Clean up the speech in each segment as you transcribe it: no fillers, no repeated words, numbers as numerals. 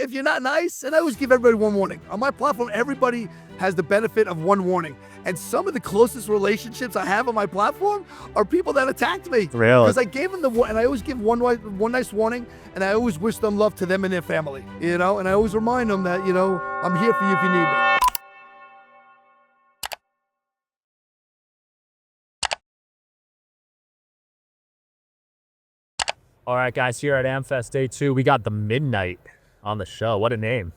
if you're not nice, and I always give everybody one warning. On my platform, everybody has the benefit of one warning. And some of the closest relationships I have on my platform are people that attacked me. Really? Because I gave them and I always give one nice warning, and I always wish them love to them and their family, and I always remind them that, I'm here for you if you need me. All right, guys, here at AmFest Day 2, we got the Midnight on the show. What a name.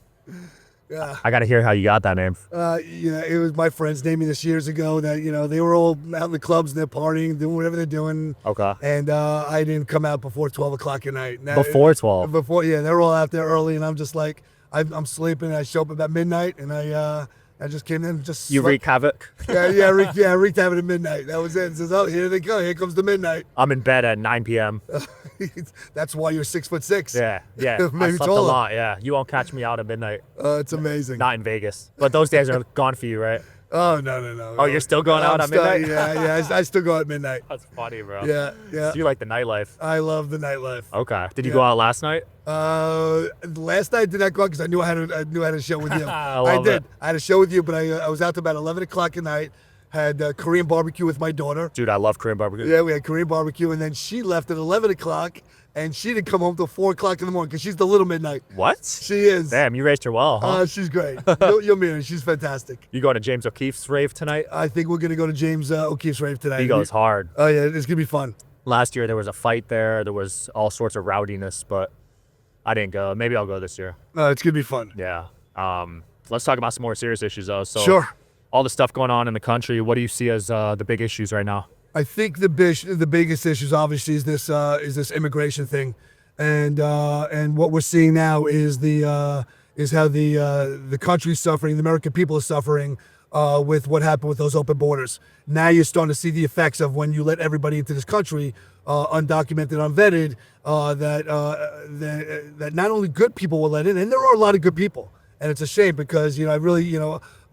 Yeah. I got to hear how you got that name. It was my friends named me this years ago that, they were all out in the clubs and they're partying, doing whatever they're doing. Okay. And I didn't come out before 12 o'clock at night. Before 12? Yeah, they're all out there early, and I'm just like, I'm sleeping, and I show up about midnight, and I just came in and just You wreak havoc? I wreaked havoc at midnight. That was it. It says, oh, here they go. Here comes the midnight. I'm in bed at 9 p.m. That's why you're 6'6". Yeah. Maybe I slept taller. a lot, yeah. You won't catch me out at midnight. It's amazing. Not in Vegas. But those days are gone for you, right? Oh, no. Oh, you're still going out at midnight? Yeah, I still go out at midnight. That's funny, bro. Yeah. So you like the nightlife? I love the nightlife. Okay. Did you go out last night? Last night I did not go out because I knew I had a show with you. I did. I had a show with you, but I was out to about 11 o'clock at night. Had Korean barbecue with my daughter. Dude, I love Korean barbecue. Yeah, we had Korean barbecue, and then she left at 11 o'clock, and she didn't come home till 4 o'clock in the morning because she's the little midnight. What? She is. Damn, you raised her well, huh? She's great. You'll meet her. She's fantastic. You going to James O'Keefe's rave tonight? I think we're going to go to James O'Keefe's rave tonight. He goes hard. Oh, yeah, it's going to be fun. Last year there was a fight there. There was all sorts of rowdiness, but I didn't go. Maybe I'll go this year. It's going to be fun. Yeah. Let's talk about some more serious issues, though. So, sure. All the stuff going on in the country, what do you see as the big issues right now? I think the biggest issues, obviously, is this immigration thing, and what we're seeing now is how the country's suffering, the American people are suffering with what happened with those open borders. Now you're starting to see the effects of when you let everybody into this country, undocumented, unvetted, that not only good people will let in, and there are a lot of good people, and it's a shame because I really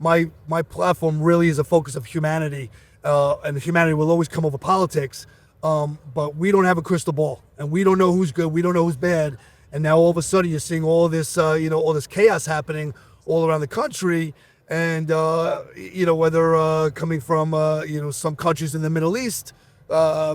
my platform really is a focus of humanity. And humanity will always come over politics, but we don't have a crystal ball, and we don't know who's good, we don't know who's bad, and now all of a sudden you're seeing all this, all this chaos happening all around the country, and whether coming from some countries in the Middle East,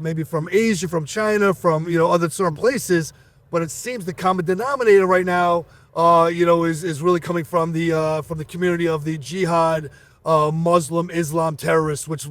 maybe from Asia, from China, from other certain places, but it seems the common denominator right now, is really coming from the community of the jihad. Muslim Islam terrorists, which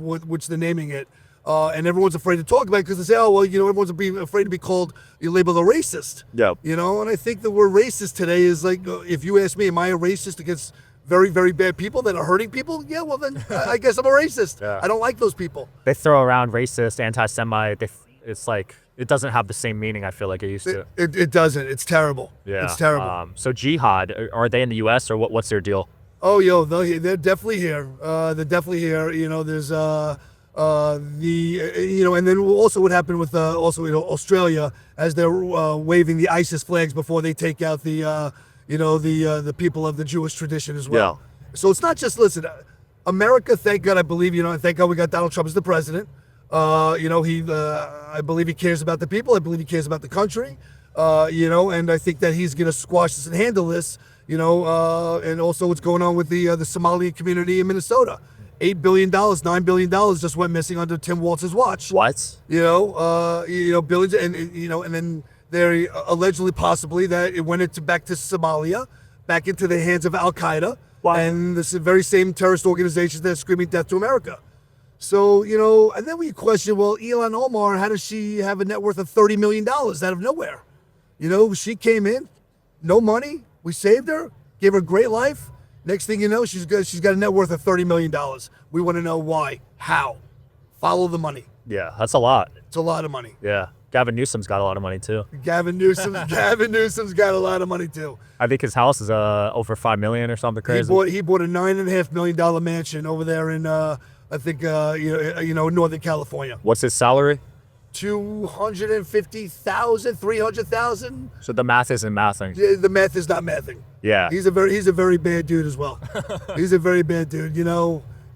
they're naming it, and everyone's afraid to talk about it because they say, oh well, everyone's afraid to be called, labeled a racist. Yeah. And I think the word racist today is like, if you ask me, am I a racist against very, very bad people that are hurting people? Yeah, well then I guess I'm a racist. Yeah. I don't like those people. They throw around racist, anti-Semite. It's like it doesn't have the same meaning. I feel like it used to. It doesn't. It's terrible. Yeah. It's terrible. So jihad, are they in the U.S. or what's their deal? Oh, they're definitely here. They're definitely here. There's and then also what happened with Australia as they're waving the ISIS flags before they take out the people of the Jewish tradition as well. Yeah. So it's not just, listen, America, thank God, I believe, thank God we got Donald Trump as the president. I believe he cares about the people. I believe he cares about the country. And I think that he's going to squash this and handle this. And also what's going on with the Somali community in Minnesota. $8 billion, $9 billion just went missing under Tim Walz's watch. What? Billions, and then they allegedly, possibly, that it went back to Somalia, back into the hands of Al Qaeda, and this very same terrorist organizations that are screaming death to America. So, and then we question, well, Ilhan Omar, how does she have a net worth of $30 million out of nowhere? She came in, no money. We saved her, gave her a great life. Next thing you know, she's got a net worth of $30 million. We want to know why, how. Follow the money. Yeah, that's a lot. It's a lot of money. Yeah. Gavin Newsom's got a lot of money too. Gavin Newsom's got a lot of money too. I think his house is over $5 million or something crazy. He bought a $9.5 million mansion over there in Northern California. What's his salary? $250,000, $300,000. So the math isn't mathing. The math is not mathing. Yeah. He's a very bad dude as well. He's a very bad dude,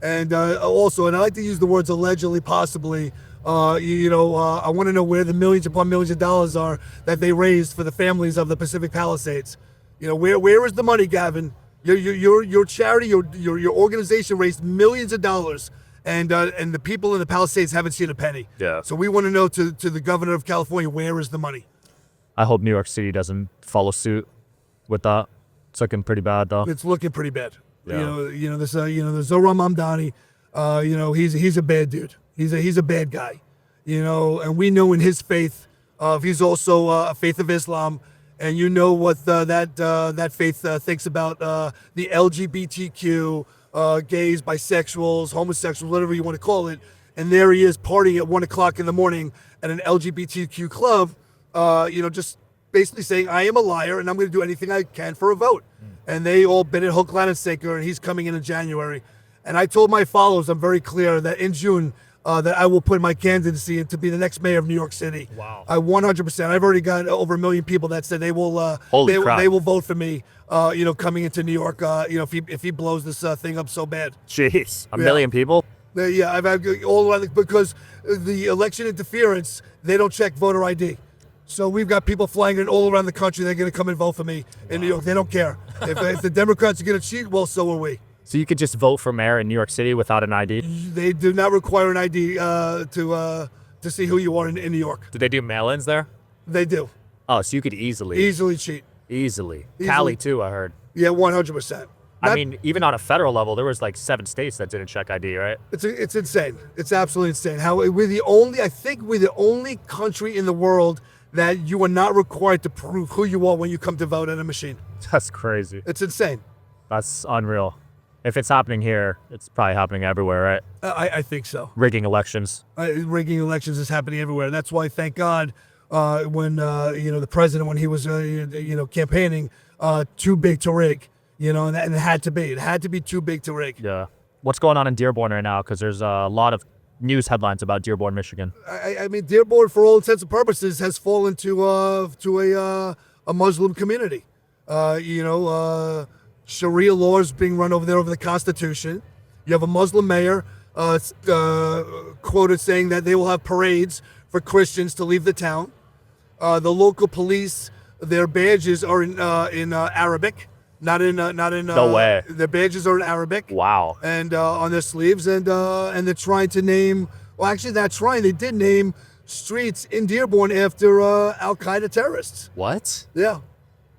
And also, and I like to use the words allegedly, possibly. I want to know where the millions upon millions of dollars are that they raised for the families of the Pacific Palisades. You know, where is the money, Gavin? Your charity, your organization raised millions of dollars, and the people in the Palisades haven't seen a penny. Yeah. So we want to know to the governor of California, where is the money? I hope New York City doesn't follow suit with that. It's looking pretty bad, though. It's looking pretty bad. Yeah. The Zohran Mamdani, he's a bad dude. He's a bad guy. And we know in his faith, he's also a faith of Islam, and you know what that faith thinks about the LGBTQ, gays, bisexuals, homosexuals, whatever you want to call it. And there he is partying at 1 o'clock in the morning at an LGBTQ club, just basically saying, I am a liar and I'm going to do anything I can for a vote. And they all bid it hook, line, and sinker, and he's coming in January. And I told my followers, I'm very clear, that in June, that I will put my candidacy in to be the next mayor of New York City. Wow. I 100%. I've already got over 1 million people that said they will Holy crap. they will vote for me, coming into New York, if he blows this thing up so bad. Jeez. A million people? Yeah, I've had all around because the election interference, they don't check voter ID. So we've got people flying in all around the country. They're going to come and vote for me in New York. They don't care. If the Democrats are going to cheat, well, so are we. So you could just vote for mayor in New York City without an ID? They do not require an ID to see who you are in New York. Do they do mail-ins there? They do. Oh, so you could easily cheat. Easily. Cali, too, I heard. Yeah, 100%. I mean, even on a federal level, there was like 7 states that didn't check ID, right? It's insane. It's absolutely insane. I think we're the only country in the world that you are not required to prove who you are when you come to vote at a machine. That's crazy. It's insane. That's unreal. If it's happening here, it's probably happening everywhere, right? I think so. Rigging elections. Rigging elections is happening everywhere. That's why, thank God, when the president, when he was campaigning, too big to rig, and it had to be. It had to be too big to rig. Yeah. What's going on in Dearborn right now? Because there's a lot of news headlines about Dearborn, Michigan. I mean, Dearborn, for all intents and purposes, has fallen to a Muslim community. Sharia laws being run over there over the Constitution. You have a Muslim mayor quoted saying that they will have parades for Christians to leave the town. The local police, their badges are in Arabic, not in. No way. Their badges are in Arabic. Wow. And on their sleeves, and they're trying to name. Well, actually, that's trying. They did name streets in Dearborn after Al Qaeda terrorists. What? Yeah.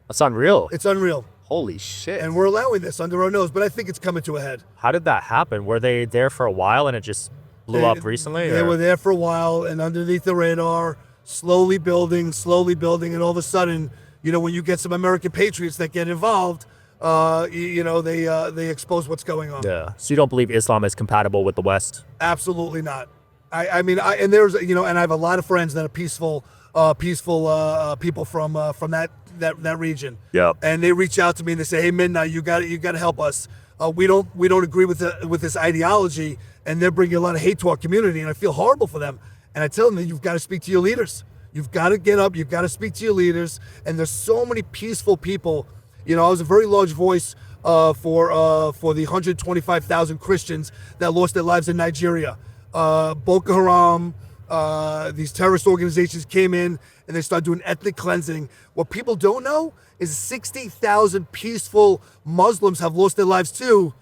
That's unreal. It's unreal. Holy shit. And we're allowing this under our nose, but I think it's coming to a head. How did that happen? Were they there for a while and it just blew up recently? They were there for a while, and underneath the radar, slowly building, and all of a sudden, when you get some American patriots that get involved, they expose what's going on. Yeah. So you don't believe Islam is compatible with the West? Absolutely not. And I have a lot of friends that are peaceful people from that region. Yep. And they reach out to me and they say, "Hey, Midnight, you got to help us. We don't agree with this ideology, and they're bringing a lot of hate to our community, and I feel horrible for them." And I tell them that you've got to speak to your leaders. You've got to get up. You've got to speak to your leaders. And there's so many peaceful people. I was a very large voice for the 125,000 Christians that lost their lives in Nigeria. Boko Haram, these terrorist organizations came in and they started doing ethnic cleansing. What people don't know is 60,000 peaceful Muslims have lost their lives too,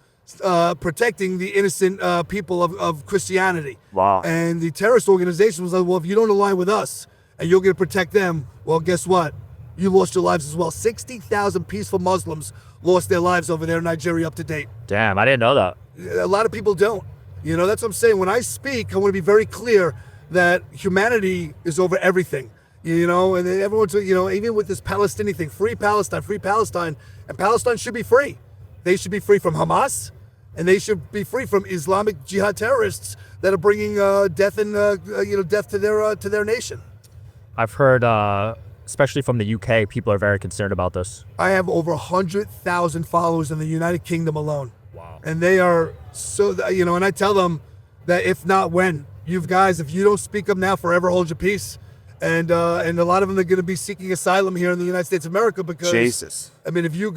protecting the innocent people of Christianity. Wow. And the terrorist organization was like, well, if you don't align with us and you're going to protect them, well, guess what? You lost your lives as well. 60,000 peaceful Muslims lost their lives over there in Nigeria up to date. Damn, I didn't know that. A lot of people don't. That's what I'm saying. When I speak, I want to be very clear that humanity is over everything. And everyone's, even with this Palestinian thing, free Palestine, and Palestine should be free. They should be free from Hamas, and they should be free from Islamic Jihad terrorists that are bringing death to their nation. I've heard, especially from the UK, people are very concerned about this. I have over 100,000 followers in the United Kingdom alone. Wow. And they are so, and I tell them that if not when, if you don't speak up now, forever hold your peace. And a lot of them are going to be seeking asylum here in the United States of America because, Jesus. I mean, if you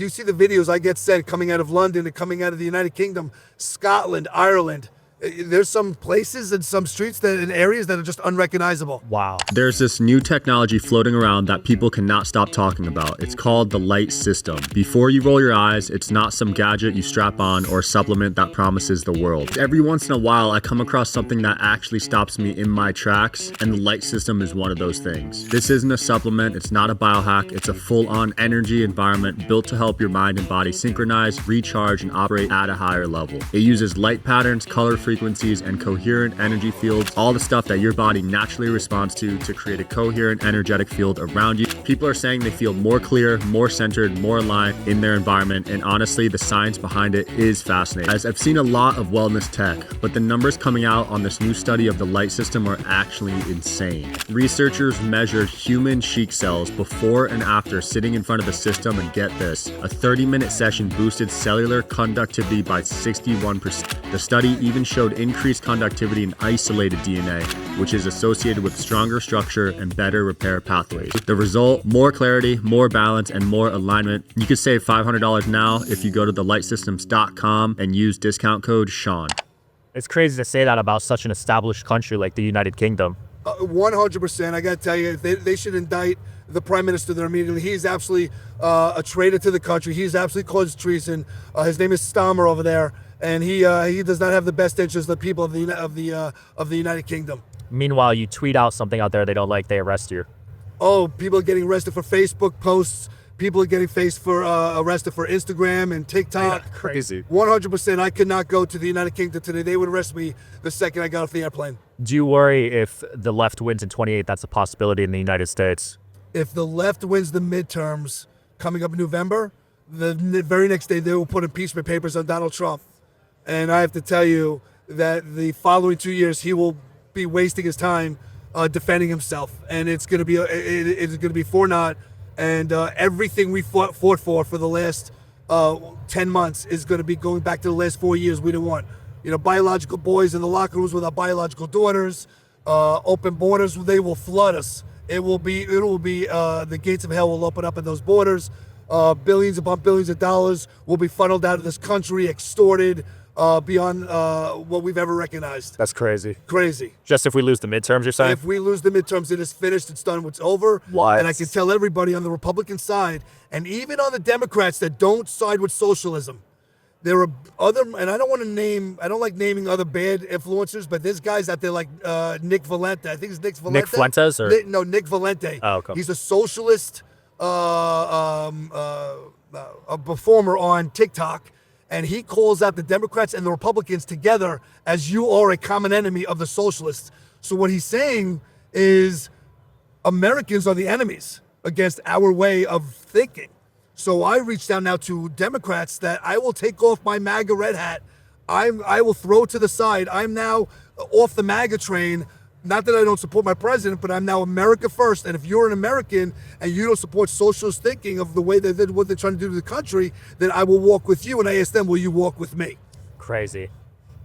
see the videos I get sent coming out of London and coming out of the United Kingdom, Scotland, Ireland, There's some places and some streets that in areas that are just unrecognizable. Wow. There's this new technology floating around that people cannot stop talking about. It's called the light system. Before you roll your eyes, it's not some gadget you strap on or supplement that promises the world. Every once in a while, I come across something that actually stops me in my tracks, and the light system is one of those things. This isn't a supplement, it's not a biohack, it's a full-on energy environment built to help your mind and body synchronize, recharge, and operate at a higher level. It uses light patterns, color frequencies, and coherent energy fields, all the stuff that your body naturally responds to create a coherent energetic field around you. People are saying they feel more clear, more centered, more aligned in their environment, and honestly, the science behind it is fascinating. As I've seen a lot of wellness tech, but the numbers coming out on this new study of the light system are actually insane. Researchers measured human cheek cells before and after sitting in front of the system, and get this, a 30-minute session boosted cellular conductivity by 61%. The study even showed increased conductivity in isolated DNA, which is associated with stronger structure and better repair pathways. The result, more clarity, more balance, and more alignment. You could save $500 now if you go to thelightsystems.com and use discount code Sean. It's crazy to say that about such an established country like the United Kingdom. 100%. I got to tell you, they should indict the prime minister there immediately. He's absolutely a traitor to the country. He's absolutely caused treason. His name is Stammer over there, and he does not have the best interests of the people of the United Kingdom. Meanwhile, you tweet out something out there they don't like, they arrest you. Oh, people are getting arrested for Facebook posts. People are getting arrested for Instagram and TikTok. Crazy. 100%. I could not go to the United Kingdom today. They would arrest me the second I got off the airplane. Do you worry if the left wins in 28, that's a possibility in the United States? If the left wins the midterms coming up in November, the very next day they will put impeachment papers on Donald Trump. And I have to tell you that the following 2 years, he will be wasting his time defending himself. And it's going to be for naught. And everything we fought for the last 10 months is going to be going back to the last 4 years we didn't want. You know, biological boys in the locker rooms with our biological daughters, open borders, they will flood us. It will be the gates of hell will open up in those borders. Billions upon billions of dollars will be funneled out of this country, extorted beyond what we've ever recognized. That's crazy. Crazy. Just if we lose the midterms, you're saying? If we lose the midterms, it is finished. It's done. It's over. What? And I can tell everybody on the Republican side, and even on the Democrats that don't side with socialism, there are other, and I don't like naming other bad influencers, but there's guys out there like Nick Valente. I think it's Nick Valente. Nick Fuentes? Or? Nick Valente. Oh, okay. He's a socialist a performer on TikTok, and he calls out the Democrats and the Republicans together as you are a common enemy of the socialists. So what he's saying is Americans are the enemies against our way of thinking. So I reached out now to Democrats that I will take off my MAGA red hat. I will throw to the side. I'm now off the MAGA train. Not that I don't support my president, but I'm now America first. And if you're an American and you don't support socialist thinking of the way they did what they're trying to do to the country, then I will walk with you. And I asked them, will you walk with me? Crazy.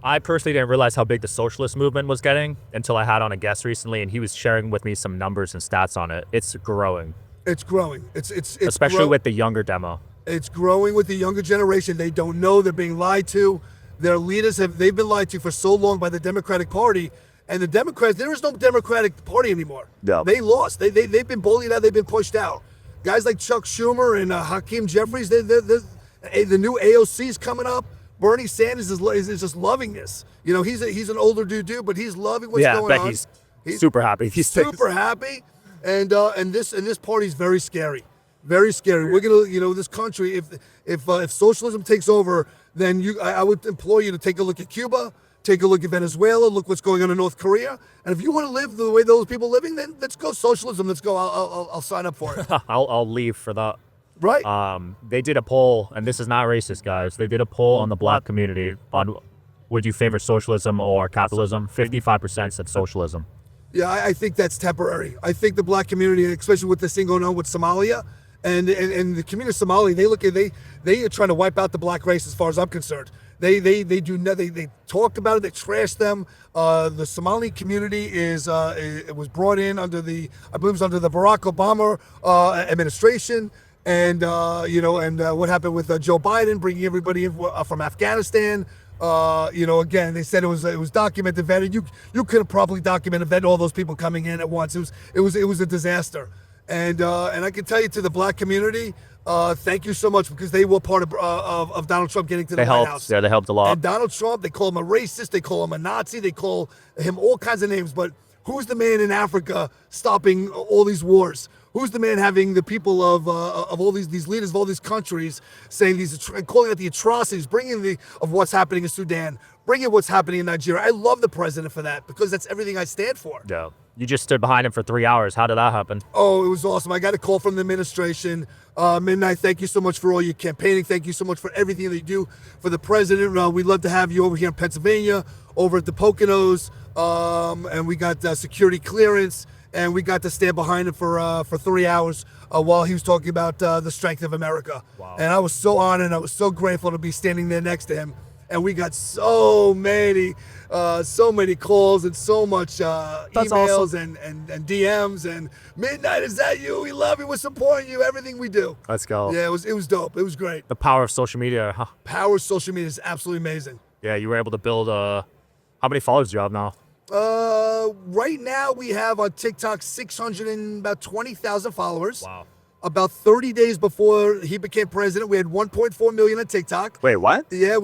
I personally didn't realize how big the socialist movement was getting until I had on a guest recently, and he was sharing with me some numbers and stats on it. It's growing. It's growing. It's especially with the younger demo. It's growing with the younger generation. They don't know. They're being lied to. Their leaders they've been lied to for so long by the Democratic Party. And the Democrats, there is no Democratic Party anymore. Yeah. They lost. They've been bullied out. They've been pushed out. Guys like Chuck Schumer and Hakeem Jeffries, the new AOC's coming up. Bernie Sanders is just loving this. You know, he's an older dude, but he's loving what's going on. Yeah, I bet he's super happy. He's super happy. And this party's very scary. Very scary. We're gonna, this country, if socialism takes over, then I would implore you to take a look at Cuba, take a look at Venezuela, look what's going on in North Korea. And if you want to live the way those people are living, then let's go socialism. Let's go. I'll sign up for it. I'll leave for that. Right. They did a poll, and this is not racist, guys. They did a poll on the black community on would you favor socialism or capitalism? 55% said socialism. Yeah, I think that's temporary. I think the black community, especially with this thing going on with Somalia, and the community of Somali, they are trying to wipe out the black race as far as I'm concerned. They talk about it, they trash them. The Somali community it was brought in under the Barack Obama administration, and what happened with Joe Biden bringing everybody in from Afghanistan. Again, they said it was documented, vetted. You could have probably documented, vetted all those people coming in at once. It was a disaster. And I can tell you, to the black community, thank you so much, because they were part of Donald Trump getting to the White House. Yeah, they helped a lot. And Donald Trump, they call him a racist, they call him a Nazi, they call him all kinds of names. But who's the man in Africa stopping all these wars? Who's the man having the people of all these leaders of all these countries saying calling out the atrocities, bringing of what's happening in Sudan, bringing what's happening in Nigeria? I love the president for that, because that's everything I stand for. Yeah. You just stood behind him for 3 hours. How did that happen? Oh, it was awesome. I got a call from the administration. Midnight, thank you so much for all your campaigning. Thank you so much for everything that you do for the president. We'd love to have you over here in Pennsylvania, over at the Poconos. And we got security clearance, and we got to stand behind him for 3 hours while he was talking about the strength of America. Wow. And I was so honored, and I was so grateful to be standing there next to him. And we got so many calls and so much emails awesome. and DMs and Midnight, is that you? We love you. We're supporting you. Everything we do. Let's go. Yeah, it was dope. It was great. The power of social media. Huh? Power of social media is absolutely amazing. Yeah, you were able to build. How many followers do you have now? Right now we have on TikTok 620,000 followers. Wow. About 30 days before he became president, we had 1.4 million on TikTok. Wait, what? Yeah,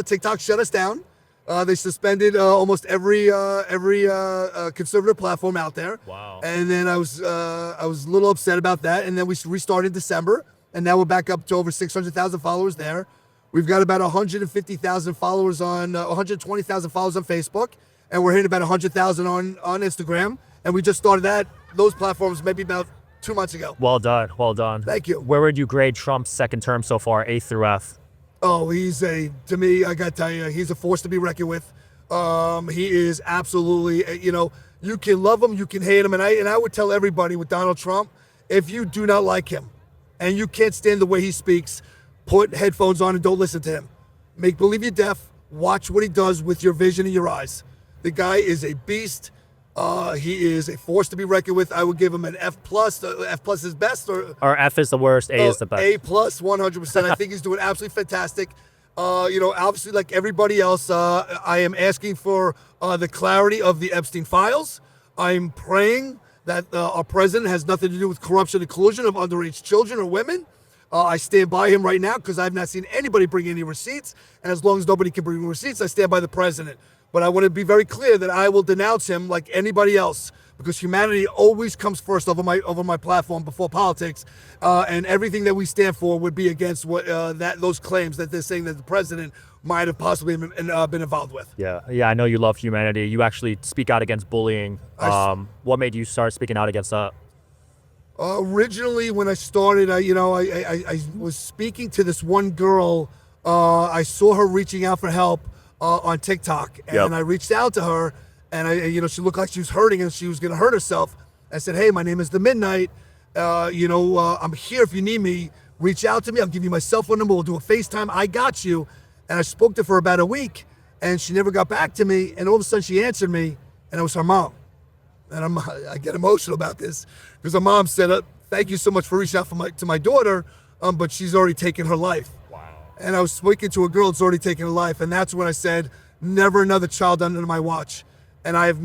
TikTok shut us down. They suspended almost every conservative platform out there. Wow. And then I was a little upset about that. And then we restarted in December, and now we're back up to over 600,000 followers there. We've got about 150,000 followers 120,000 followers on Facebook, and we're hitting about 100,000 on Instagram. And we just started those platforms maybe about 2 months ago. Well done. Well done. Thank you. Where would you grade Trump's second term so far, A through F? Oh, to me, I got to tell you, he's a force to be reckoned with. He is absolutely, you can love him, you can hate him. And I would tell everybody with Donald Trump, if you do not like him and you can't stand the way he speaks, put headphones on and don't listen to him. Make believe you're deaf. Watch what he does with your vision in your eyes. The guy is a beast. He is a force to be reckoned with. I would give him an F+. F+ is best, or F is the worst, A is the best. A+, 100%. I think he's doing absolutely fantastic. Obviously, like everybody else, I am asking for the clarity of the Epstein files. I'm praying that our president has nothing to do with corruption and collusion of underage children or women. I stand by him right now because I've not seen anybody bring any receipts. And as long as nobody can bring receipts, I stand by the president. But I want to be very clear that I will denounce him like anybody else, because humanity always comes first over my platform before politics, and everything that we stand for would be against those claims that they're saying that the president might have possibly been involved with. Yeah, I know you love humanity. You actually speak out against bullying. What made you start speaking out against that? Originally, when I started, I was speaking to this one girl. I saw her reaching out for help on TikTok, and I reached out to her, and she looked like she was hurting and she was going to hurt herself. I said, hey, my name is The Midnight. I'm here if you need me. Reach out to me. I'll give you my cell phone number. We'll do a FaceTime. I got you. And I spoke to her for about a week, and she never got back to me. And all of a sudden she answered me, and it was her mom. And I get emotional about this because her mom said, thank you so much for reaching out to my daughter, but she's already taken her life. And I was speaking to a girl that's already taken her life. And that's when I said, never another child under my watch. And I have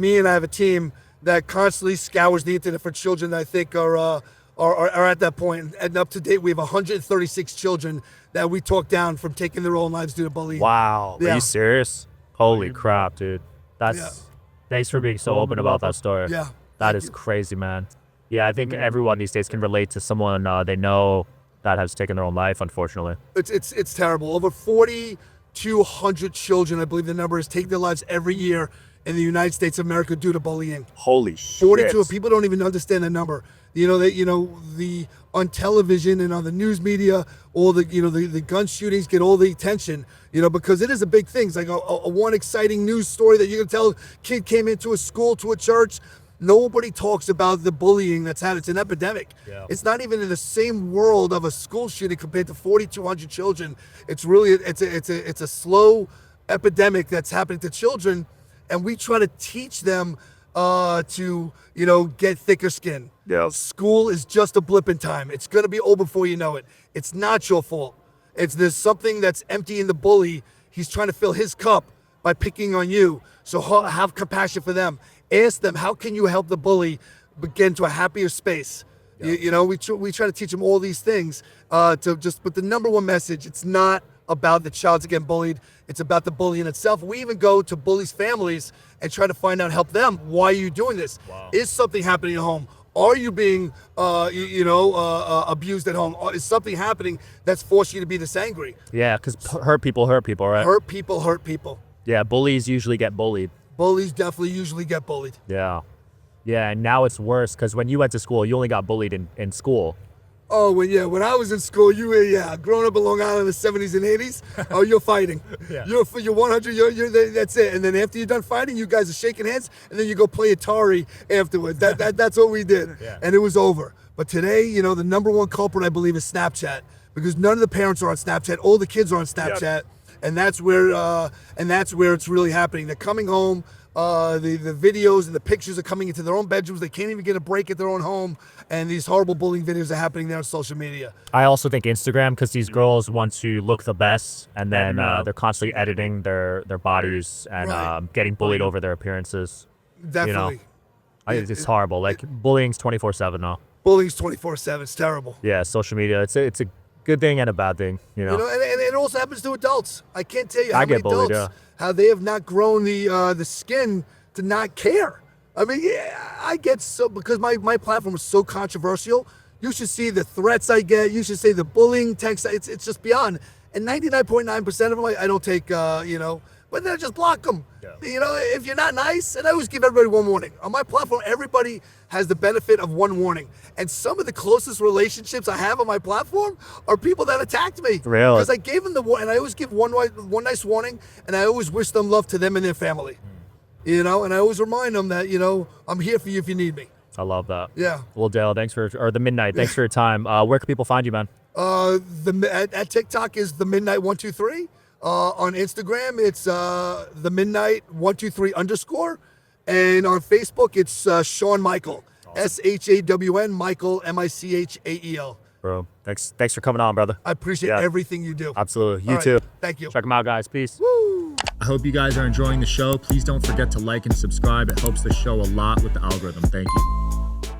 a team that constantly scours the internet for children that I think are at that point. And up to date, we have 136 children that we talk down from taking their own lives due to bullying. Wow. Yeah. Are you serious? Holy crap, dude. Thanks for being so open about that story. Yeah. That is crazy, man. Yeah, I think everyone these days can relate to someone they know that has taken their own life, unfortunately. It's terrible. Over 4,200 children, I believe the number is, take their lives every year in the United States of America due to bullying. Holy shit. 42. People don't even understand the number. The on television and on the news media, all the gun shootings get all the attention, because it is a big thing. It's like a one exciting news story that you can tell. Kid came into a school, to a church. Nobody talks about the bullying that's happened. It's an epidemic. Yeah. It's not even in the same world of a school shooting compared to 4,200 children. It's really, it's a slow epidemic that's happening to children. And we try to teach them to get thicker skin. Yeah. School is just a blip in time. It's going to be over before you know it. It's not your fault. There's something that's empty in the bully. he's trying to fill his cup by picking on you. So have compassion for them. Ask them, how can you help the bully get into a happier space? You know, we try to teach them all these things but the number one message, it's not about the child getting bullied. It's about the bullying itself. We even go to bullies' families and try to find out, help them. Why are you doing this? Wow. Is something happening at home? Are you being, abused at home? Is something happening that's forced you to be this angry? Yeah, because hurt people, right? Hurt people. Yeah, bullies usually get bullied. Bullies definitely usually get bullied. Yeah. Yeah, and now it's worse because when you went to school, you only got bullied in school. Oh, when I was in school, you were, growing up in Long Island in the 70s and 80s, oh, you're fighting. Yeah. You're 100, that's it. And then after you're done fighting, you guys are shaking hands, and then you go play Atari afterwards. That's what we did. Yeah. And it was over. But today, the number one culprit, I believe, is Snapchat, because none of the parents are on Snapchat. All the kids are on Snapchat. Yep. And that's where it's really happening. They're coming home. The videos and the pictures are coming into their own bedrooms. They can't even get a break at their own home. And these horrible bullying videos are happening there on social media. I also think Instagram, because these girls want to look the best, and then they're constantly editing their bodies and getting bullied over their appearances. Definitely. It's horrible. Like, bullying's 24/7 now. Bullying's 24/7. It's terrible. Yeah, social media. It's a good thing and a bad thing. And it also happens to adults. I can't tell you how I many get bullied, adults, how they have not grown the skin to not care. I mean, I get so, because my platform is so controversial. You should see the threats I get. You should see the bullying text. It's just beyond. And 99.9% of them, I don't take, but then I just block them. Yeah. If you're not nice, and I always give everybody one warning. On my platform, everybody has the benefit of one warning. And some of the closest relationships I have on my platform are people that attacked me. Really? Because I gave them the warning, and I always give one nice warning, and I always wish them love to them and their family. And I always remind them that, I'm here for you if you need me. I love that. Yeah. Well, Dale, the Midnight, thanks for your time. Where can people find you, man? At TikTok is the Midnight 123. On Instagram, it's the Midnight 123_. And on Facebook, it's Shawn Michael. Awesome. SHAWN Michael MICHAEL. Bro, thanks for coming on, brother. I appreciate everything you do. Absolutely. You too. Thank you. Check them out, guys. Peace. Woo! I hope you guys are enjoying the show. Please don't forget to like and subscribe. It helps the show a lot with the algorithm. Thank you.